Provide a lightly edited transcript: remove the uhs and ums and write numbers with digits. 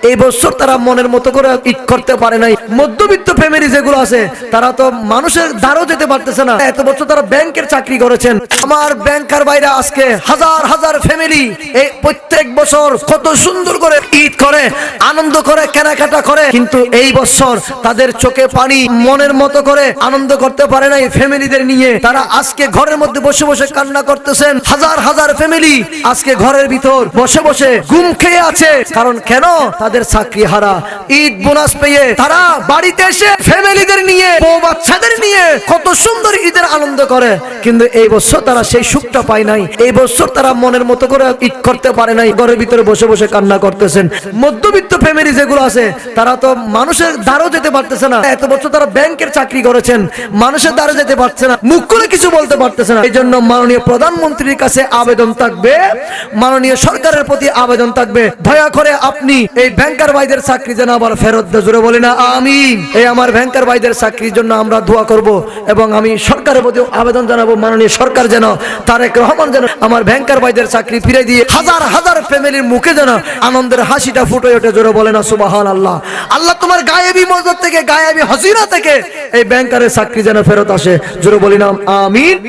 এই বছর তারা মনের মতো করে ঈদ করতে পারে নাই। মধ্যবিত্ত ফ্যামিলি যেগুলো আছে তারা তো মানুষের দ্বারও যেতে পারতেছে না। এত বছর তারা ব্যাংকের চাকরি করেছেন। আমার ব্যাংকার ভাইরা আজকে হাজার হাজার ফ্যামিলি এই প্রত্যেক বছর কত সুন্দর করে ঈদ করে, আনন্দ করে, কেনাকাটা করে, কিন্তু এই বছর তাদের চোখে পানি, মনের মতো করে আনন্দ করতে পারে নাই ফ্যামিলিদের নিয়ে। তারা আজকে ঘরের মধ্যে বসে বসে কান্না করতেছেন। হাজার হাজার ফ্যামিলি আজকে ঘরের ভিতর বসে বসে ঘুম খেয়ে আছে। কারণ কেন? তাদের চাকরি হারা। ঈদ বোনাস পেয়ে তারা বাড়িতে এসে ফ্যামিলিদের নিয়ে, বউ বাচ্চাদের নিয়ে কত সুন্দর ঈদের আনন্দ করে, কিন্তু এই বছর তারা সেই সুখটা পায় নাই। এই বছর তারা মনের মতো করে ঈদ করতে পারে নাই। ঘরের ভিতরে বসে বসে কান্না করতেছেন। মধ্যবিত্ত ফ্যামিলি যেগুলো আছে তারা তো মানুষের দ্বারও যেতে পারতেছে না। এত বছর তারা ব্যাংকের চাকরি করেছেন, মানুষের দ্বারে যেতে পারছে না, মুখ করে কিছু বলতে পারতেছে না। এই জন্য মাননীয় প্রধানমন্ত্রীর কাছে আবেদন থাকবে, মাননীয় সরকারের প্রতি আবেদন থাকবে, দয়া করে আপনি এই ব্যাংকার ভাইদের চাকরি যেন আবার ফেরত দেন। জোরে বলি না আমিন। এই আমার ব্যাংকার ভাইদের চাকরির জন্য আমরা দোয়া করব এবং আমি সরকারের প্রতি আবেদন জানাবো, মাননীয় সরকার যেন, তারেক রহমান যেন আমার ব্যাংকার ভাইদের চাকরি ফিরে দিয়ে হাজার হাজার ফ্যামিলির মুখে যেন আনন্দের হাসিটা ফুটে ওঠে। জোরে বলে না সুবহানাল্লাহ। আল্লাহ তোমার গায়েবী মদদ থেকে, গায়েবী হাজিরা থেকে এই ব্যাংকারের চাকরি যেন ফেরত আসে। জোরে বলি না আমিন।